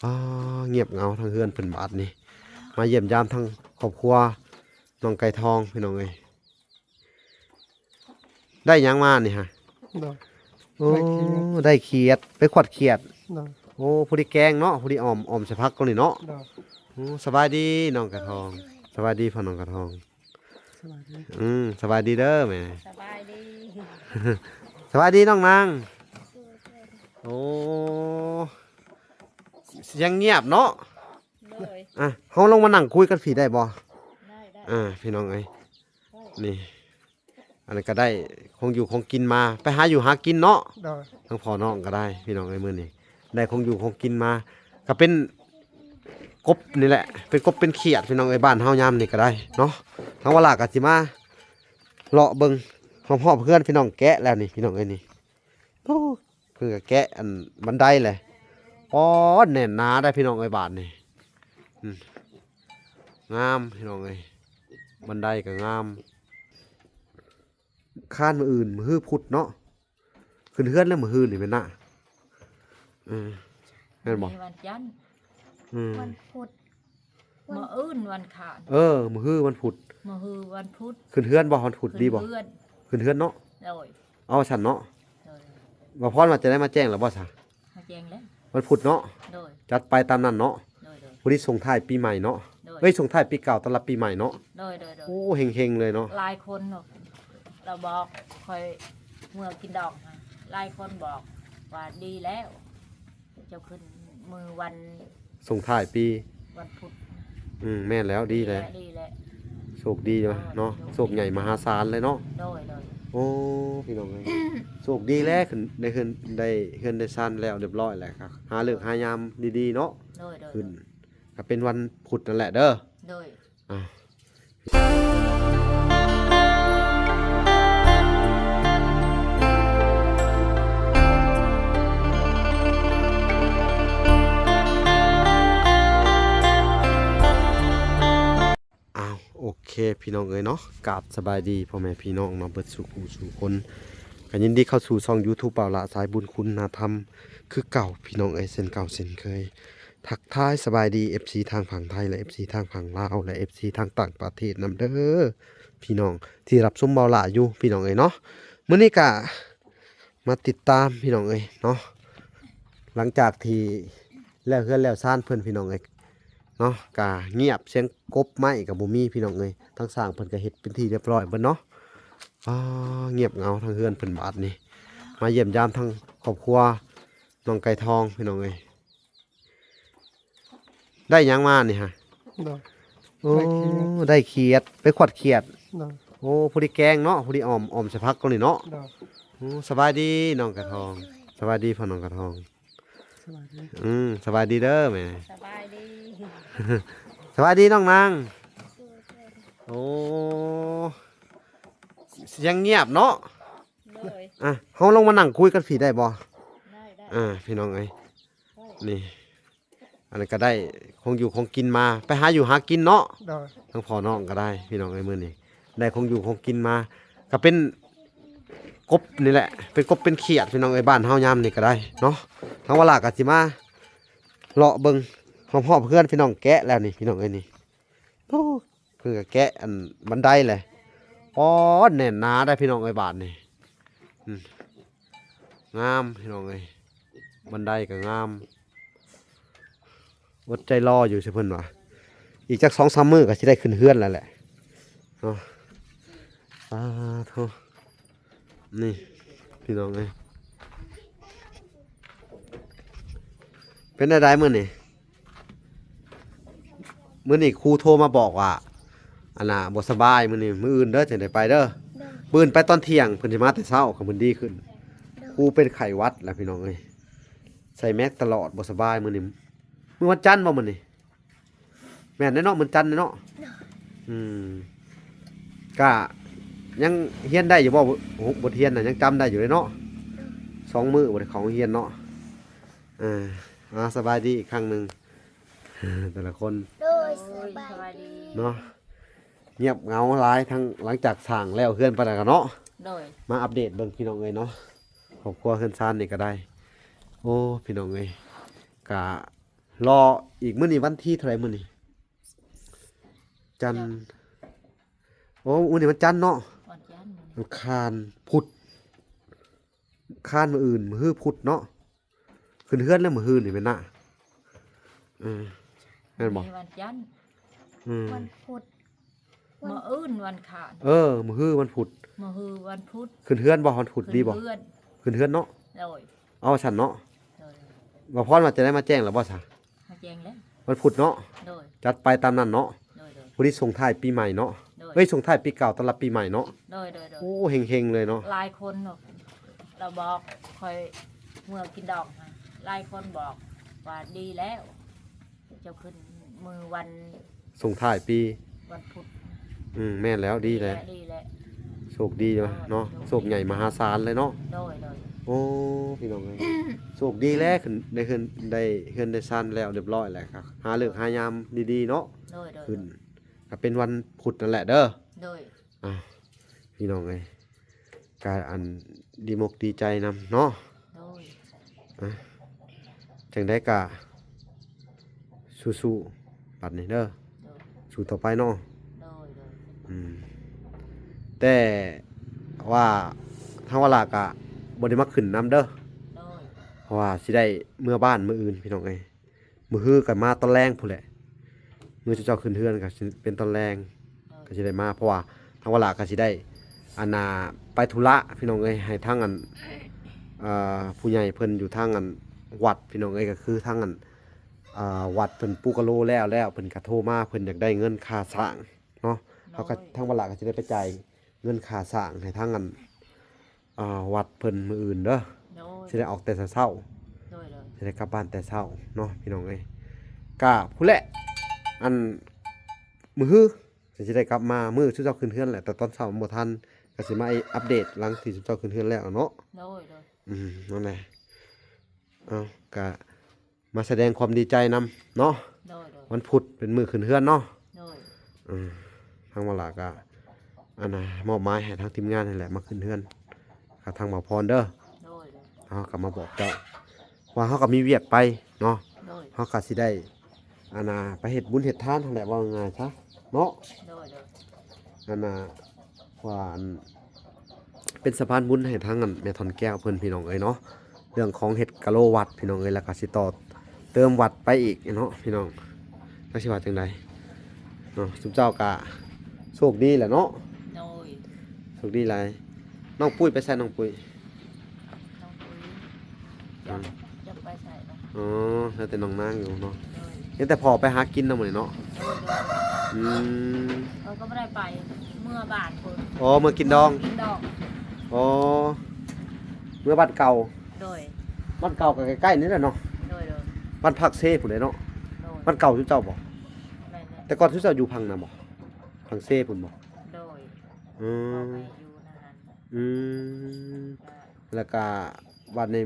อ๋อเงียบเหงาทางเฮือนเพิ่นบาดนี่มาเยี่ยมยามทั้งครอบครัวน้องไก่ทองพี่น้องเอ้ยได้หยังมานี่ฮะโดยโอ้ได้เขียดได้เขียดไปขวัดเขียดโดยโอ้ผู้ที่แกงเนาะผู้ที่ออมใส่ผักก็นี่เนาะโดยโอ้สบายดีน้องกระทองสบายดีพ่อน้องกระทองสบายดีสบายดีเด้อแม่ สบายดี สบายดีน้องนางโอ้ยังเงียบเนาะเลย เฮาลงมานั่งคุยกันผีได้บ่ได้พี่น้องเอ้ยได้นี่อันนั้นก็ได้คงอยู่คงกินมาไปหาอยู่หากินเนาะโดยทั้งพ่อน้องก็ได้พี่น้องเอ้ยมื้อนี้ได้คงอยู่คงกินมาก็เป็นกบนี่แหละเป็นกบเป็นเขียดพี่น้องเอ้ยบ้านเฮายามนี่ก็ได้เนาะทั้งเวลาก็สิมาเลาะเบิ่งหอมๆเพื่อนพี่น้องแกะแล้วนี่พี่น้องเอ้ยนี่โอ้คือก็แกะอันบันไดเลยอ๋อแน่นหนาได้พี่น้องเอ้ยบาทนี่งามพี่น้องเอ้ยบันไดก็งามข้านมืออื่นมือฮื้อพุดเนาะขึ้นเฮือนแล้วมือฮื้อนี่เป็นน่ะแม่นบ่ มีวันจันทร์ วันพุธ มื้ออื่นวันขาน มือฮื้อวันพุธ มื้อฮือวันพุธ ขึ้นเฮือนบ่วันพุธดีบ่ เพื่อน ขึ้นเฮือนเนาะ โดย เอาฉันเนาะ โดย บ่พรว่าจะได้มาแจ้งแล้วบ่ซะ มาแจ้งแล้ว วันพุธเนาะ โดย จัดไปตามนั้นเนาะ โดย วันนี้ส่งท้ายปีใหม่เนาะ โดย เฮ้ยส่งท้ายปีเก่าต้อนรับปีใหม่เนาะ โดย โอ้เฮงๆเลยเนาะ หลายคนเนาะเราบอกคอยเมื่อกินดอกนะหลายคนบอกว่าดีแล้ว เจ้าขึ้นมือวัน ส่งท้ายปี วันพุธ แม่นแล้วดีเลย ดีแล้ว โชคดีเนาะโชคใหญ่มหาศาลเลยเนาะ โดย โอ้พี่น้องเอ้ยโชคดีแล้วขึ้นได้ขึ้นได้ขึ้นได้ซ่านแล้วเรียบร้อยแล้วครับหาเลิกหายามดีๆเนาะ โดย ขึ้นก็เป็นวันพุธนั่นแหละเด้อ โดย อ่าอ้าวโอเคพี่น้องเอ้ยเนาะกราบสบายดีพ่อแม่พี่น้องเนาะเบิดสู่ผู้สู่คนกันยินดีเข้าสู่ช่อง YouTube เปล่าละสายบุญคุณธรรมคือเก่าพี่น้องเอ้ยเส้นเก่าเส้นเคย ทักทายสบายดี FC ทางฝั่งไทยและ FC ทางฝั่งลาวและ FC ทางต่างประเทศนำเด้อพี่น้องที่รับชมเบาหลาอยู่พี่น้องเอ้ยเนาะมื้อนี้ก็มาติดตามพี่น้องเอ้ยเนาะหลังจากที่แล้วเฮือนแล้วซ่านเพิ่นพี่น้องเอ้ยเนาะก็เงียบเสียงกบไม้ก็บ่มีพี่น้องเอ้ยทั้งสร้างเพิ่นก็เฮ็ดเป็นที่เรียบร้อยเบิดเนาะอ๋อเงียบเหงาทางเฮือนเพิ่นบาดนี่มาเยี่ยมยามทั้งครอบครัวน้องไก่ทองพี่น้องเอ้ยได้หยังมานี่ฮะ โดย โอ้ ได้เขียด ได้เขียดไปขวัดเขียด โดย โอ้ผู้ที่แกงเนาะผู้ที่ออมใส่ผักก็นี่เนาะ โดย โอ้สบายดีน้องกระทองสบายดีพ่อน้องกระทอง สบายดีสบายดีเด้อแม่ สบายดี สบายดีน้องนางโอ้ยังเงียบเนาะ โดย เฮาลงมานั่งคุยกันผีได้บ่ ได้ พี่น้องเอ้ยนี่อันนั้นก็ได้คงอยู่คงกินมาไปหาอยู่หากินเนาะ โดย ทั้งพ่อน้องก็ได้พี่น้องไอ้มื้อนี้ได้คงอยู่คงกินมาก็เป็นกบนี่แหละเป็นกบเป็นเขียดพี่น้องไอ้บ้านเฮายามนี่ก็ได้เนาะทั้งเวลาก็สิมาเลาะเบิ่งหอมๆเพื่อนพี่น้องแกะแล้วนี่พี่น้องไอ้นี่โอ้คือก็แกะอันบันไดเลยอ๋อแน่นหนาได้พี่น้องไอ้บ้านนี่งามพี่น้องไอ้บันไดก็งามอดใจรออยู่สิเพิ่นว่าอีกจัก2-3 มื้อก็สิได้ขึ้นเฮือนแล้วแหละเนาะโธ่นี่พี่น้องเอ้ยเป็นได้มื้อนี้ครูโทรมาบอกว่าอันน่ะบ่สบายมื้อนี้มื้ออื่นเด้อจังได้ไปเด้อมื้ออื่นไปตอนเที่ยงเพิ่นสิมาแต่เช้าก็เพิ่นดีขึ้นครูเป็นไข้หวัดแล้วพี่น้องเอ้ยใส่แมสตลอดบ่สบายมื้อนี้มื้อวันจันทร์บ่มื้อนี้แม่นแน่เนาะมื้อจันทร์เนาะก็ยังเฮียนได้อยู่บ่บทเรียนน่ะยังจำได้อยู่เลยเนาะ2 มื้อบทของเฮียนเนาะสบายดีอีกครั้งหนึงแต่ละคน โดยส ส บา บาย ย ดี เนาะเงียบเหงาหลายทั้งหลังจากสร้างแล้วเฮือนไปแล้วกันเนาะ โดย มาอัปเดตเบิ่งพี่น้องเอ้ยเนาะครอบครัวเฮือนซ่านนี่ก็ได้โอ้พี่น้องเอ้ยกะ รออีกมื้อนี้วันที่เท่าไหร่มื้อนี้จันทร์โอ้มื้อนี้วันจันทร์เนาะ วันจันทร์ อังคารพุธคานมื้ออื่นมื้อพุธเนาะขึ้นเฮือนแล้วมื้ออื่นนี่แม่นน่ะแม่นบ่ มีวันจันทร์ วันพุธ มื้ออื่นวันขาน มื้อฮื้อวันพุธ มื้อฮือวันพุธ ขึ้นเฮือนบ่วันพุธดีบ่ เพื่อน ขึ้นเฮือนเนาะ โดย เอาฉันเนาะ โดย ว่าพรว่าจะได้มาแจ้งแล้วบ่ซะ มาแจ้งแล้ว วันพุธเนาะ โดย จัดไปตามนั้นเนาะ โดยโดย วันนี้ส่งท้ายปีใหม่เนาะ โดย เอ้ยส่งท้ายปีเก่าต้อนรับปีใหม่เนาะ โดยโดยโดย โอ้เฮงๆเลยเนาะ หลายคนเนาะเราบอกคอยเมื่อกินดอกนะหลายคนบอกว่าดีแล้ว เจ้าขึ้นมือวัน ส่งท้ายปี วันพุธ แม่นแล้วดีแล้ว ดีแล้ว โชคดีเนาะโชคใหญ่มหาศาลเลยเนาะ โดยโดย โอ้พี่น้องเอ้ยโชคดีแล้วขึ้นได้ขึ้นได้เฮือนได้ซ่านแล้วเรียบร้อยแล้วครับหาเลิกหายามดีๆเนาะ โดยโดย ขึ้นก็เป็นวันพุธนั่นแหละเด้อ โดย อ้าวพี่น้องเอ้ยการอันดีมกดีใจนำเนาะ โดย จังได้กะสู้ๆปัดนี่เด้อ โดย สู้ต่อไปเนาะ โดยโดย แต่ว่าทางวลากะบ่ได้มาขึ้นนำเด้อ โดย เพราะว่าสิได้เมื่อบ้านมื้ออื่นพี่น้องเอ้ยมื้อฮื้อก็มาตอนแรงพุ่นแหละมื้อเจ้าขึ้นเฮือนก็สิเป็นตอนแรงก็สิได้มาเพราะว่าทางวลาก็สิได้อันน่ะไปธุระพี่น้องเอ้ยให้ทางอันผู้ใหญ่เพิ่นอยู่ทางอันวัดพี่น้องเอ้ยก็คือทางอันวัดเพิ่นปูกะโลแล้วเพิ่นก็โทรมาเพิ่นอยากได้เงินค่าสร้างเนาะเขาก็ทางวลาก็สิได้ไปจ่ายเงินค่าสร้างให้ทางอันวัดเพิ่นมื้ออื่นเด้อ โดย สิได้ออกแต่เช้า โดยโดย สิได้กลับบ้านแต่เช้าเนาะพี่น้องเอ้ยก็ผู้แหละอันมื้อฮื้อสิได้กลับมามื้อชุเจ้าขึ้นเฮือนแหละแต่ตอนเช้าบ่ทันก็สิมาอัปเดตหลังที่ชุเจ้าขึ้นเฮือนแล้วเนาะ โดยโดย นั่นแหละเอาก็มาแสดงความดีใจนำเนาะ โดยโดย วันพุธเป็นมื้อขึ้นเฮือนเนาะ โดย ทางวลาก็อันน่ะมอบหมายให้ทางทีมงานนั่นแหละมาขึ้นเฮือนกับทางหมอพรเด้อ โดยโดย เฮาก็มาบอกเจ้าว่าเฮาก็มีเวียกไปเนาะ โดย เฮาก็สิได้อันน่ะไปเฮ็ดบุญเฮ็ดทานทั้งแหละว่าง่ายซะเนาะ โดยโดย อันน่ะว่าอันเป็นสะพานบุญให้ทางอันแม่ทอนแก้วเพิ่นพี่น้องเอ้ยเนาะเรื่องของเฮ็ดกะโลวัดพี่น้องเอ้ยแล้วก็สิต่อเติมวัดไปอีกเนาะพี่น้องจักสิว่าจังไดเนาะสุเจ้าก็โชคดีแหละเนาะ โดย โชคดีหลายน้องปุ้ยไปใส่น้องปุ้ย น้องปุ้ยจะไปใส่เนาะ อ๋อแล้วแต่น้องนางอยู่เนาะ โดย เห็นแต่พอไปหากินนำหมดเนาะ โดยโดย อืม เขาก็ไม่ได้ไปเมื่อบาทคน อ๋อมื้อกินดอง กินดอก อ๋อเมื่อบ้านเก่า โดย บ้านเก่าก็ใกล้ๆนี่แหละเนาะ โดยโดย บ้านพักเซ่พุ่นเลยเนาะ โดย บ้านเก่าทุเจ้าบ่ นั่นแหละ แต่ก่อนทุเจ้าอยู่พังน่ะบ่พังเซ่พุ่นบ่ โดย อื พ่อ ม แม่อยู่นาน อืมแล้วก็บ้านใน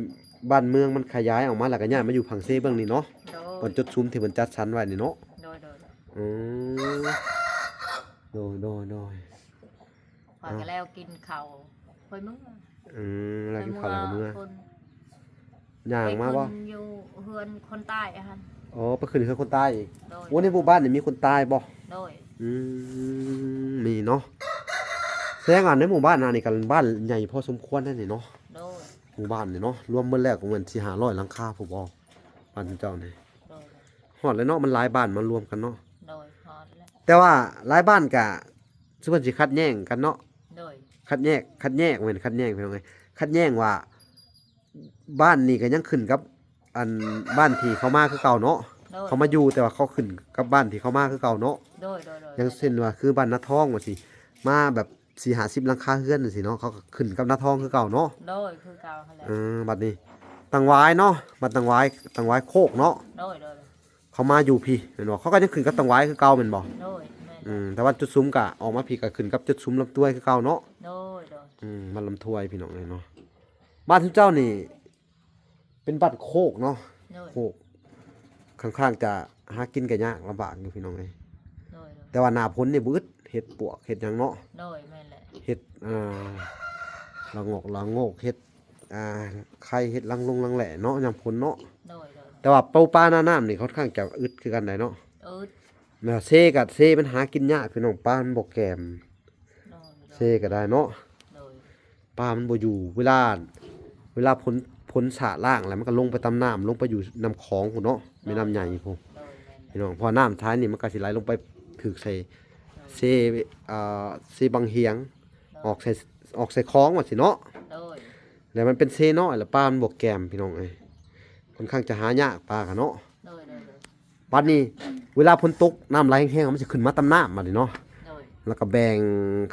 บ้านเมืองมันขยายออกมาแล้วก็ย้ายมาอยู่พังเซ่เบิ่งนี่เนาะ โด บนจุดซุ้มที่มันจัดสรรไว้นี่เนาะ โดยโดย อืมโดย พอกันแล้วกินข้าวคอยมึง แล้วกินข้าวแล้วก็มื้อ คน ย่างมาบ่ ไปคนอยู่เฮือนคนใต้อะฮะ อ๋อไปขึ้นคือคนใต้อีก โดย โอ้ในหมู่บ้านนี่มีคนใต้บ่ โดย มีเนาะแสดงว่าในหมู่บ้านนี่กันบ้านใหญ่พอสมควรนั่นนี่เนาะ โดย หมู่บ้านนี่เนาะรวมเบิดแล้วก็เหมือนสิ500หลังคาผู้บ่บ้านเจ้านี่ โดย ฮอดเลยเนาะมันหลายบ้านมารวมกันเนาะ โดยพอแล้ว แต่ว่าหลายบ้านก็สิเพิ่นสิคัดแย่งกันเนาะ โดย คัดแยกเหมือนคัดแยกพี่น้องเอ้ยคัดแยกว่าบ้านนี่ก็ยังขึ้นกับอันบ้านที่เขามาคือเก่าเนาะ โดย เขามาอยู่แต่ว่าเขาขึ้นกับบ้านที่เขามาคือเก่าเนาะ โดยโดย อย่างเช่นว่าคือบ้านนาทองว่าสิมาแบบ4-50หลังคาเรือนจังซี่เนาะเขาก็ขึ้นกับนาทองคือเก่าเนาะ โดยคือเก่าเขาแหละ บัดนี้ตังหวายเนาะบัดตังหวายโคกเนาะ โดยโดย เขามาอยู่พี่แม่นบ่เขาก็ยังขึ้นกับตังหวายคือเก่าแม่นบ่ โดยแม่ แต่ว่าจุดซุ้มก็ออกมาพี่ก็ขึ้นกับจุดซุ้มลำต้วยคือเก่าเนาะ โดยโดย บ้านลำถ้วยพี่น้องเลยเนาะบ้านทุกเจ้านี่ เป็นบ้านโคกเนาะ โดย โคกค่อนข้างจะหากินก็ยากลำบากอยู่พี่น้องเลย โดย แต่ว่าหน้าพ้นนี่บึดเห็ดปวกเห็ดหยังเนาะ โดยแม่แหละ เห็ดละงอกเห็ดไข่เห็ดลังแหล่เนาะยามพ้นเนาะ โดยโดย แต่ว่าเป้าปลาหน้าน้ำนี่ค่อนข้างจะอึดคือกันได้เนาะ อืด น่ะเซกับเซมันหากินยากพี่น้องปลามันบ่แกม โดย เซก็ได้เนาะ โดย ปลามันบ่อยู่เวลาพ้นสระล่างแล้วมันก็ลงไปตามน้ำลงไปอยู่น้ำคลองพุ่นเนาะแม่น้ำใหญ่พุ่น โดยแม่น พี่น้องพอน้ำท้ายนี่มันก็สิไหลลงไปถึกใส่เซเซบางเฮียงออกใส่คลองว่าสิเนาะ โดย แล้วมันเป็นเซน้อยแล้วปลามันบ่แกมพี่น้องเอ้ยค่อนข้างจะหายากปลากันเนาะ โดยโดย บัดนี้เวลาฝนตกน้ำไหลแห้งๆมันจะขึ้นมาตามน้ำมาดิเนาะ โดย แล้วก็แบ่ง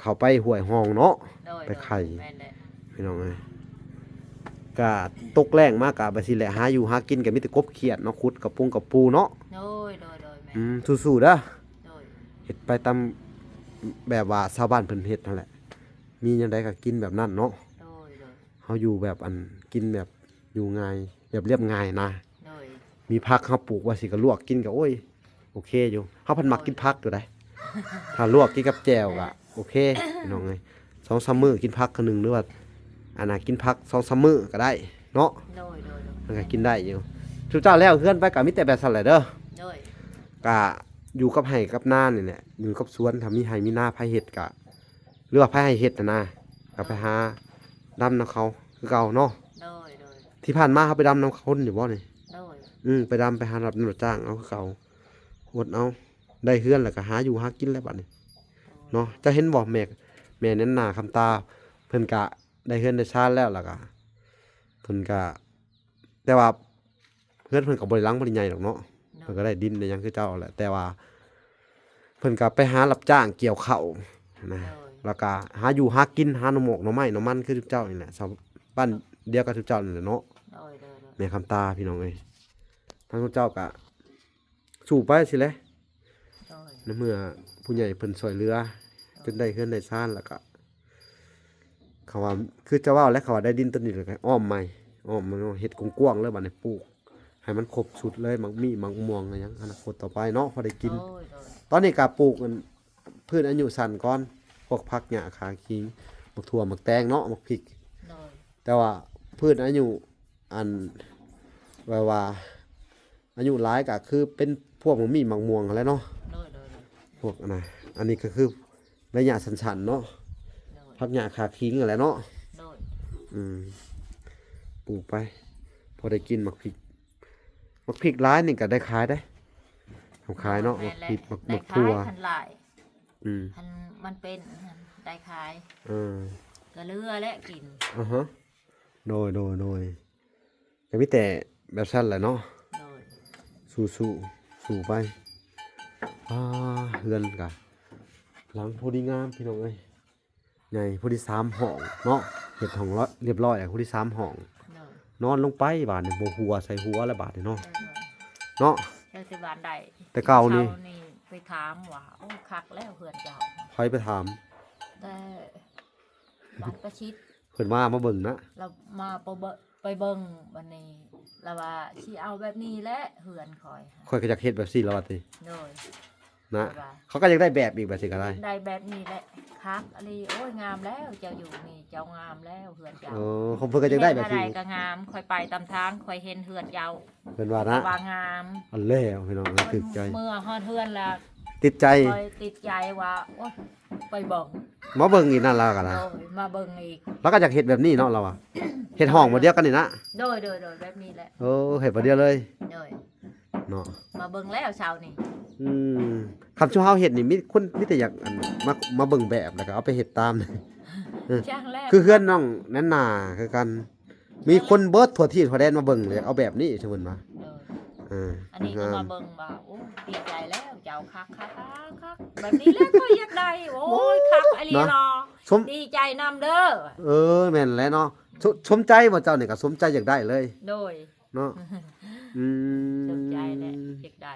เข้าไปห้วยห้องเนาะ โดย ไปไข่ แม่นแหละ พี่น้องเอ้ยก็ตกแรงมากกะบัดสิแหละหาอยู่หากินก็มีแต่กบเขียดเนาะขุดกับปูเนาะ โดยแม่น สู้ๆเด้อ โดย เฮ็ดไปตามแบบว่าชาวบ้านเพิ่นเฮ็ดนั่นแหละ มีหยังไดก็กินแบบนั้นเนาะ โดย เฮาอยู่แบบกินแบบอยู่ง่ายแบบเรียบง่ายนะ โดย มีผักเฮาปลูกว่าสิก็ลวกกินก็โอ้ยโอเคอยู่เฮาเพิ่นมักกินผักอยู่ได้ ถ้าลวกกินกับแจ่วก็โอเคพี่น้องเอ้ย2-3 มื้อกินผักคือหนึงหรือว่าอันน่ะกินผัก2-3 มื้อก็ได้เนาะ โดย มันก็กินได้อยู่ทุกเจ้าแล้วเฮือนไปก็มีแต่แบบสั่นแหละเด้อ โดย ก็อยู่กับไร่กับนานี่แหละอยู่กับสวนถ้ามีไร่มีนาไผเฮ็ดก็หรือว่าไผให้เฮ็ดนะก็ไปหาดำนำเขาคือเก่าเนาะ โดย ที่ผ่านมาเขาไปดำนำเขาอยู่บ่นี่ โดย ไปดำไปหารับนำจ้างเอาคือเก่าอดเอาได้เฮือนแล้วก็หาอยู่หากินแล้วบัดนี้เนาะจะเห็นบ่แม่นั้นหน้าคำตาเพิ่นก็ได้เฮือนได้ชาติแล้วล่ะก็เพิ่นก็แต่ว่าเฮือนเพิ่นก็บ่ได้หลังบ่ได้ใหญ่ดอกเนาะเพิ่นก็ได้ดินได้หยังคือเจ้าแหละแต่ว่าเพิ่นก็ไปหารับจ้างเกี่ยวข้าวนะ โดย แล้วก็หาอยู่หากินหาหน่อหมกหน่อไม้หน่อมันคือทุกเจ้านี่แหละชาวบ้านเดียวกับทุกเจ้านี่แหละเนาะ โดย แม่คำตาพี่น้องเอ้ยทั้งทุกเจ้าก็สู่ไปสิแหละ โดย ในเมื่อผู้ใหญ่เพิ่นช่วยเหลือจนได้เฮือนได้ชานแล้วก็เขาว่าคือจะว่าแล้วเขาว่าได้ดินต้นนี้แล้วก็อ้อมใหม่อ้อมมันเฮ็ดกว้างๆเลยบัดนี้ปลูกให้มันครบสุดเลยมักมีมักม่วงอะไรหยังอนาคตต่อไปเนาะพอได้กิน โดย ตอนนี้ก็ปลูกมันพืชอายุสั้นก่อนพวกผักหญ้าขาขิงมักถั่วมักแตงเนาะมักพริก โดย แต่ว่าพืชอายุอันว่าอายุหลายก็คือเป็นพวกมักมีมักม่วงอะไรเนาะ โดย พวกอันนี้ก็คือระยะสั้นๆเนาะผักหญ้าขาขิงอะไรเนาะ โดย ปลูกไปพอได้กินมักพริกหลายนี่ก็ได้ขายได้ทำขายเนาะมักพริกมั ได้ ก ขา ถั่วย ทันหลาย อืม ทันมันเป็นได้ขาย เออ ก็เลือและกิน อ่าฮะโดยก็มีแต่แบบสั้นแหละเนาะ โดย สู่ไปเฮือนกะหลังพอดีงามพี่น้องเอ้ยใหญ่พอดี3ห้องเนาะเฮ็ดห้องเรียบร้อยแล้วพอดี3ห้อง โดย นอนลงไปบาดนี่บ่หัวใส่หัวแล้วบาดนี่เนาะ โดย เนาะ เจ้าสิบานใด แต่เก่านี่ ช้ไปถามว่าโอ้คักแล้วเพื่อนเจ้า ใครไปถาม แต่บ้านประชิด เพิ่นมาเบิ่งนะ เรามาไปเบิ่งวันนี้เราว่าสิเอาแบบนี้แหละเฮือนคอยค่ะ ค่อยก็อยากเฮ็ดแบบซี่แล้วว่าติ โดย นะเขาก็อยากได้แบบอีกแบบสิก็ได้ ได้แบบนี้แหละคักอะไรโอ้ยงามแล้วเจ้าอยู่นี่เจ้างามแล้วเฮือนเจ้า เออเขาเพิ่นก็อยากได้แบบ เฮ็ ซี่ อะไรก็งามคอยไปตามทางคอยเห็นเฮือนเจ้า เพิ่นว่านะ ว่างาม อันแล้วพี่น้องเอ้ยถึกใจ เมื่อฮอดเฮือนแล้ว ติดใจ คอยติดใจว่าโอ้ยไปเบิ่ง มาเบิ่งอีกนั่นแล้วก็นะ โดยมาเบิ่งอีก แล้วก็อยากเฮ็ดแบบนี้เนาะเราอ่ะเฮ็ดห้องบ่เดียวกันนี่นะ โดยแบบนี้แหละ เออเฮ็ดบ่เดียวเลย โดย เนาะ มาเบิ่งแล้วเช้านี่ คำชูเฮาเฮ็ดนี่มีคนมีแต่อยากมาเบิ่งแบบแล้วก็เอาไปเฮ็ดตาม ช่างแล้ว คือเพื่อนน้องนั่นน่ะคือกัน มีคนเบิดทั่วที่ทั่วแดนมาเบิ่งเลยเอาแบบนี้ใช่มั้ยมา โดย อ่า อันนี้ก็มาเบิ่งว่าโอ้ดีใจแล้วเจ้าคักแบบนี้แล้วก็อยากได้โอ้ยคักไอรีรอ สม ดีใจนำเด้อ แม่นแล้วเนาะสมใจบ่เจ้านี่ก็สมใจอยากได้เลย โดย เนาะอืม สนใจแหละอยากได้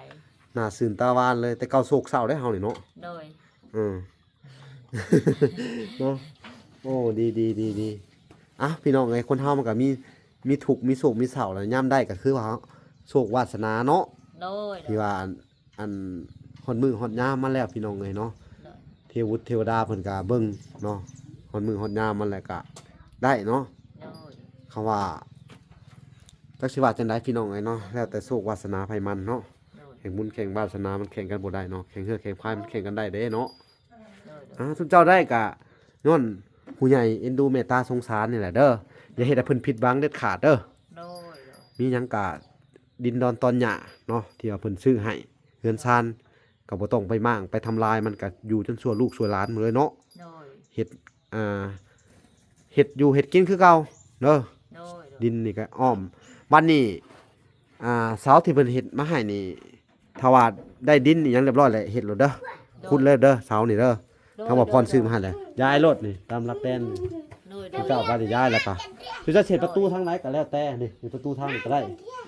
น่าตื่นตาหวานเลย แต่เก่าโศกเศร้าได้เฮานี่เนาะ โดย อืม เนาะโอ้ดีอ่ะพี่น้องไงคนเฮามันก็มีทุกข์มีโศกมีเศร้าแล้วย่ำได้ก็คือว่าโชควาสนาเนาะ โดย ที่ว่าอันฮอดมือฮอดยามมาแล้วพี่น้องเอ้ยเนาะ โดย เทวุฒิเทวดาเพิ่นก็เบิ่งเนาะฮอดมือฮอดยามมันแหละก็ได้เนาะ โดย คำว่า จักสิว่าจังได๋พี่น้องเอ้ยเนาะแล้วแต่โชควาสนาไผมันเนาะ โดย แข่งบุญแข่งวาสนามันแข่งกันบ่ได้เนาะแข่งเฮือแข่งพายมันแข่งกันได้เด้เนาะ โดย ทุกเจ้าได้กะย้อนผู้ใหญ่เอ็นดูเมตตาสงสารนี่แหละเด้ออย่าเฮ็ดให้เพิ่นผิดหวังเด็ดขาดเด้อ โดย มีหยังกะดินดอนตอนหญ้าเนาะที่ว่าเพิ่นซื้อให้เฮือนซานก็บ่ต้องไปมั่างไปทำลายมันก็อยู่จนชั่วลูกชั่วหลานหมดเลยเนาะ โดย เฮ็ดเฮ็ดอยู่เฮ็ดกินคือเก่าเด้อ โดย ดินนี่ก็อ้อมวันนี้เสาที่เพิ่นเฮ็ดมาให้นี่ถ้าว่าได้ดินอีหยังเรียบร้อยแล้วเฮ็ดแล้วเด้อขุดเลยเด้อเสานี่เด้อเขาบอกพรซื้อมาให้แล้วย้ายรถนี่ตามหลักแตน โดย เจ้าว่าสิย้ายแล้วก็คือจะเสร็จประตูทางไหนก็แล้วแต่นี่มีประตูทางนี้ก็ได้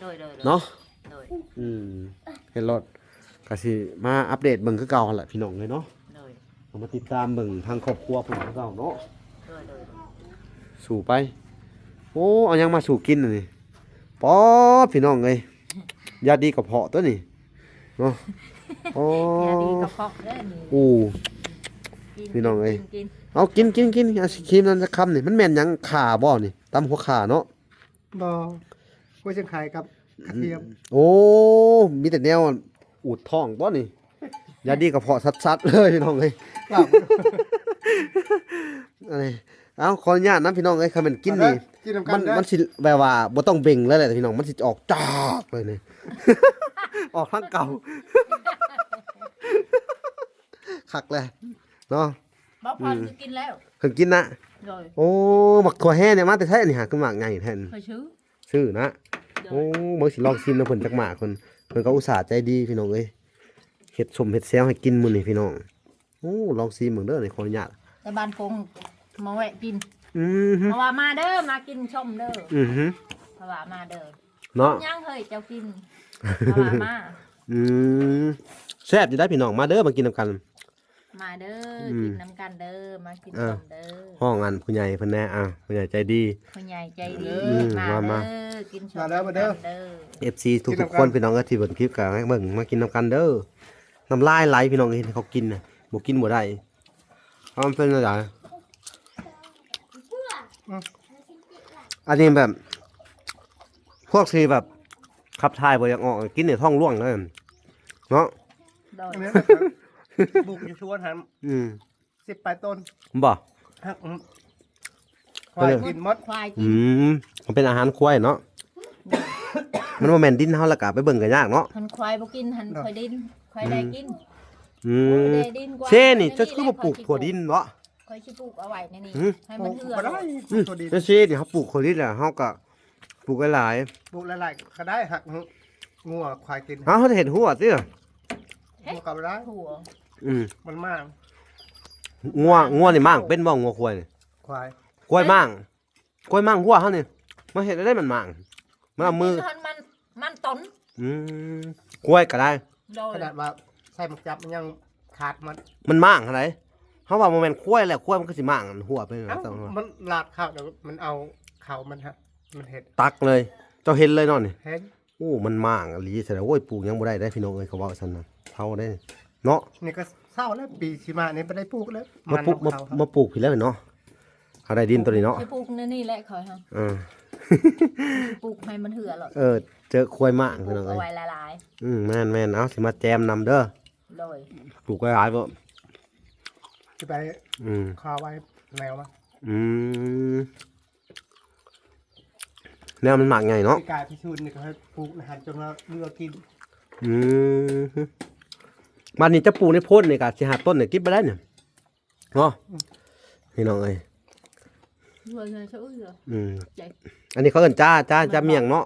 โดยเนาะ โดย เฮ็ดรถก็สิมาอัปเดตเบิ่งคือเก่าหั่นแหละพี่น้องเลยเนาะ โดย เอามาติดตามเบิ่งทางครอบครัวเพิ่นคือเก่าเนาะ โดยโดย สู่ไปโอ้เอาหยังมาสู่กินน่ะนี่ป๊อดพี่น้องเอ้ยยาดีกับเพาะตัวนี่เนาะโอ้ อย่าดีกับพอกเด้อนี่ โอ้ กิ พี่น้องเอ้ย กิน เอากินเอาสิครีมนั้นจะคำนี่มันแม่นหยังข่าบ่นี่ตำหัวข่าเนาะ บ่กล้วยเชียงไข่กับกระเทียม โอ้ มีแต่แนวอูดท้องตัวนี่ยาดีกับเพาะชัดๆเลยพี่น้องเอ้ย ครับ อันนี้เอาขออนุญาตนะพี่น้องเอ้ยคันมันกินนี่ กินน้ำกั มัน น เด้อ มันสิแบบว่าบ่ต้องเบ่งแล้วแหละพี่น้องมันสิออกจากเลยนี่ ออกทางเก่า คักเลยเนาะ บ่พอจะกินแล้ว เพิ่นกินนะ โดย โอ้บักถั่วแห้เนี่ยมาแต่แท้นี่หาขึ้นมากไงแท้น เคยซื้อ ซื้อนะ โด โอ้ ย เบิ่งสิลองชิมนะเพิ่นจักหมากเพิ่นก็อุตส่าห์ใจดีพี่น้องเอ้ยเฮ็ดสมเฮ็ดแซวให้กินมื้อนี้พี่น้องโอ้ลองชิมเบิ่งเด้อนี่ขออนุญาต แต่บ้านคงมาแวะกิน อือฮึ เพราะว่ามาเด้อมากินชมเด้อ อือฮึ เพราะว่ามาเด้อ เนาะ ย่างเฮ้ยเจ้ากินเพราะว่ามา อืมแซ่บอยู่ได้พี่น้องมาเด้อมากินนำกัน มาเด้อ อืม กินน้ำกันเด้อมากินชมเด้อ ห้องอันผู้ใหญ่เพิ่นแน่ผู้ใหญ่ใจดี ผู้ใหญ่ใจดี อืม มา มา เด้อกินชม มาเด้อมาเด้อ เด้อ FC ทุกๆคนพี่น้องเอ้ยที่เบิ่งคลิปก็ให้เบิ่งมากินนำกันเด้อน้ำลายไหลพี่น้องเห็นเขากินน่ะบ่กินบ่ได้เพราะมันเป็นอะไรอันนี้แบบ พวกที่แบบขับถ่ายบ่อยากออกกินในท้องร่วงเลยเนาะ โดย อันนี้นะครับปลูกอยู่ชวนหัน อืม 18 ต้น บ่ หักควายกินหมด ควาย อื กิน มันเป็นอาหารควายเนาะมันบ่แม่นดินเฮาและกะไปเบิ่งก็ยากเนาะ หันควายบ่กินหันควายดินควายได้กิน อืม ได้ดินกว่า เช่นี่จะคือมาปลูกถั่วดินบ่ ควายสิปลูกเอาไว้ในนี่ อืม ให้ ป มั ลู น ก เหือ ก็ได้ อืม ตัวดี เช่นี่เขาปลูกถั่วดินแหละเฮาก็ปลูกหลาย ปลูกหลายๆก็ได้หักงัวควายกิน ๆเฮาจะเห็นหัวซิ งัวกลับได้ ถั่ว อืม มันมาก งัวนี่มั่งเป็นบ่งัวควายนี่ ควาย ควายมั่งหัวเฮานี่มาเฮ็ดได้มันมั่งมันเอามือ มันต้น อืมกล้วยก็ได้ โดย ขนาดว่าใส่หมกจับมันยังขาดมัน มันมั่งอะไรเขาว่ามันเป็นกล้วยแหละกล้วยมันก็สิมั่งหัวไป เอ้า นะต้อง มันลาดข้าวเดี๋ยวมันเอาเข่ามันฮะมันเห็ด ตักเลย เจ้าเห็นเลยเนาะนี่ เห็น โอ้มันมั่งอีหลีแสดงว่าโอ้ยปลูกยังบ่ได้ได้พี่น้องเอ้ยเขาว่าซั่นน่ะเท่าได้เนาะ นี่ก็เศร้าแล้วปีชิมานี่ไม่ได้ปลูกแล้ว มาปลูก นำเขาครับ มาปลูกพี่แล้วเนาะเขาได้ดินตัวนี้เนาะ สิปลูกในนี่แหละคอยฮะ เออ ปลูกให้มันเหือหรอก เจอกล้วยมั่ง ปลู พี่น้อก ง เอา เอ้ย ไว้หลาย แม่นเอาสิมาแจมนำเด้อ ๆโดย ปลูกไว้หลายบ่ จะไป อืม คาไว้แนวมา อืมแนวมันหมักไงเนาะ พี่กายพี่ชุนนี่ก็ให้ปลูกอาหารจนว่าเลือกกิน อืมบ้านนี้จะปลูกในโพ่นนี่ก็สิหาต้นเนี่ยกินไปได้เนี่ยเนาะพี่น้องเอ้ย รวยเงินซื้อเหรอ อืม ใจ อันนี้เขาเอิ้นจ้าเมียงเนาะ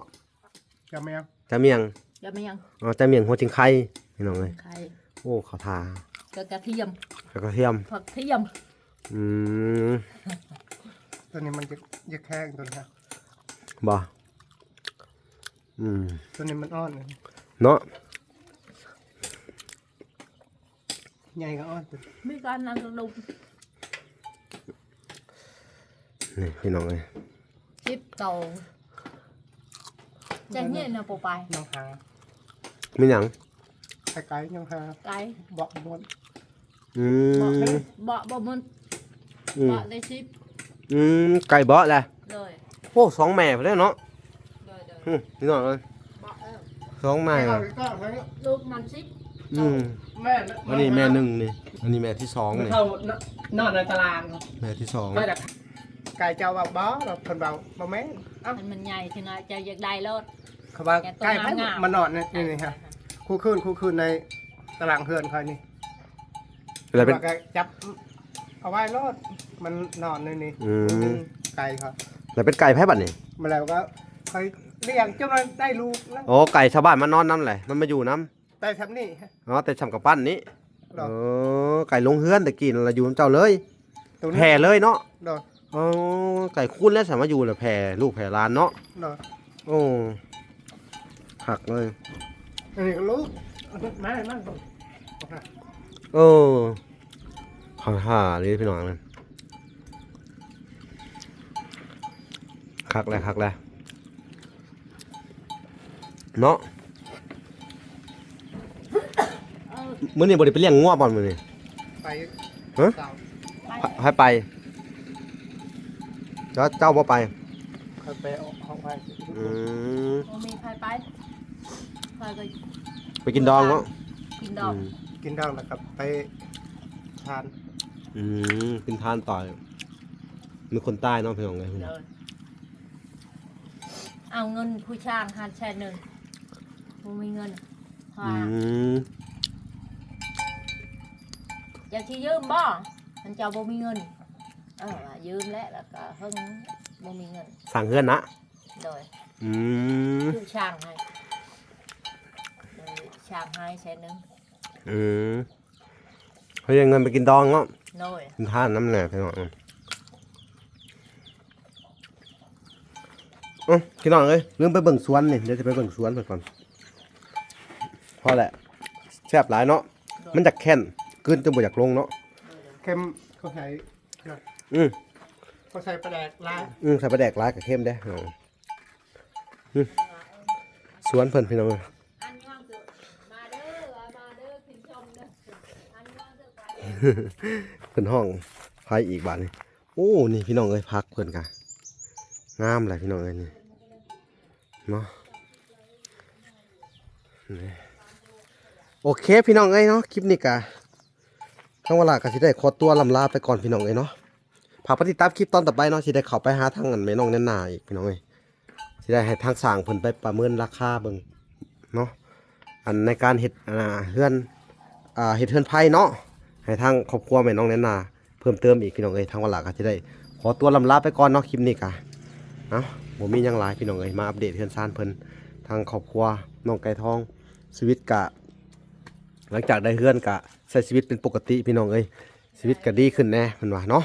จะแมว จ้าเมียง อย่าไม่ยัง อ๋อจ้าเมียงหัวจิงไข่พี่น้องเอ้ย ใคร โอ้เขาทาก ระเทียม แล้วก็เทียม ผักเทียม อืม ตัวนี้มันจะแข้งตัวนี้ครับ บ่อืม ตัวนี้มันอ่อน เนาะ ใหญ่ก็อ่อนตัว มีการนั่งลง นี่พี่น้องเอ้ย จิบเตาใจเงี้ยนะปูไป ยังหา มีหยัง ไกลๆยังหา ไก่ เบาะบน อื เบาะ ม เบาะบ่มัน อืม เบาะได้ชิบ ไก่เบาะแหละ เลย โอ้สองแม่ไปแล้วเนาะ เลย พี่น้องเอ้ย บอกสองไม้ ก็ อ่ะ ก็ทั้ง ลูกมันสิ แม่ อันนี้แม่หนึ่งนี่อันนี้แม่ที่สองนี่ เข้านอนในตาราง แม่ที่สอง ก็จะไก่เจ้าว่าบ่เราคนเบาบ่แม่เอ้า มันใหญ่ทีน้อยจะอยากได้รถ เขาว่าไก่มันนอนนี่ฮะคู่คืนในตารางเฮือนคอยนี่ อะไรเป็น จับเอาไว้รถมันนอนนี่ไก่ครับ อะไรเป็นไก่แพ้บัดนี่ มาแล้วก็คอยเลี้ยงจนมันได้ลูกแล้ว โอ้ไก่ชาวบ้านมานอนน้ำแหละมันมาอยู่น้ ได้ทำนี่ ำอ๋อแต่ชำกับปั้นนี้ ดอก ไก่ลงเฮือนแต่กินเราอยู่น้ำเจ้าเลย ตรง แผ่เลยเนาะ ดอก อ๋อไก่คุ้นแล้วสามารถอยู่เลยแผ่ลูกแผ่ล้านเนาะ ดอก โอ้หักเลย อันนี้ก็ลูกมานั่ง เออฮ่าเลยพี่น้องมันคักแล้วเนาะมื้อนี้บ่ได้ไปเลี้ยงงัวบ่มื้อนี้ ไป ฮะ เสา ให้ไปเจ้าบ่ไป คอยไปออกห้องไป อืม มีใครไปใครก็ ไปกินดองเนาะ กินดอก กินดองแล้วกับไปทาน กินทานต่อยมีคนใต้เนาะพี่น้องไง เลยเอาเงินผู้ช่างหันแช่หนึ่งมึงมีเงินว่าอยากที่ยืมบ่มันเจ้าบ่มีเงินยืมแล้วก็เพิ่งบ่มีเงิน สั่งเฮือนนะ โดย อืม ผู้ช่างให้ช่างให้แช่หนึ่ง เฮ้ยเงินไปกินดองเนาะ โดย กินทานน้ำแหน่พี่น้องพี่น้องเอ้ยลืมไปเบิ่งสวนนี่เดี๋ยวจะไปเบิ่งสวนก่อนพอแหละแซ่บหลายเนาะมันจากแค้นกลืนจนบ่อยากลงเนาะ เค็มเขาใส่ อืม เขาใส่ปลาแดกลาย ใส่ปลาแดกร้ายกับเข้มได้อสวนเพิ่นพี่น้อง อันนี้ว่างเถอะมาเด้อกินชมเด้ออันนี้ว่างเถอะไป เพิ่นห้องพายอีกบาทนี่โอ้นี่พี่น้องเอ้ยพักเพิ่นกะงามเลยพี่น้องเอ้ยนี่เนาะนี่โอเคพี่น้องเอ้ยเนาะคลิปนี้กะทั้งเวลาก็สิได้ขอตัวลำลาไปก่อนพี่น้องเอ้ยเนาะฝากติดตามคลิปตอนต่อไปเนาะสิได้เข้าไปหาทางอันแม่น้องแน่นหนาอีกพี่น้องเอ้ยสิได้ให้ทางสร้างเพิ่นไปประเมินราคาเบิ่งเนาะอันในการเฮ็ดเฮือนเฮ็ดเฮือนไผ่เนาะให้ทางครอบครัวแม่น้องแน่นหนาเพิ่มเติมอีกพี่น้องเอ้ยทางเวลาก็สิได้ขอตัวลำลาไปก่อนเนาะคลิปนี้กะเนาะบ่มีหยังหลายพี่น้องเอ้ยมาอัปเดตเฮือนซ่านเพิ่นทางครอบครัวน้องไก่ทองชีวิตกะหลังจากได้เฮือนกะใช้ชีวิตเป็นปกติพี่น้องเอ้ยชีวิตก็ดีขึ้นแน่เพิ่นว่าเนาะ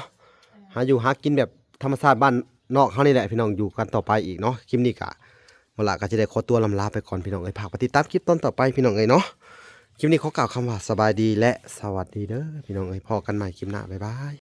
หาอยู่หากินแบบธรรมชาติบ้านนอกเฮานี่แหละพี่น้องอยู่กันต่อไปอีกเนาะคลิปนี้กะเวลาก็จะได้ขอตัวลำลาไปก่อนพี่น้องเอ้ยฝากติดตามคลิปต้นต่อไปพี่น้องเอ้ยเนาะคลิปนี้ขอกล่าวคำว่าสบายดีและสวัสดีเด้อพี่น้องเอ้ยพอกันใหม่คลิปหน้าบ๊ายบาย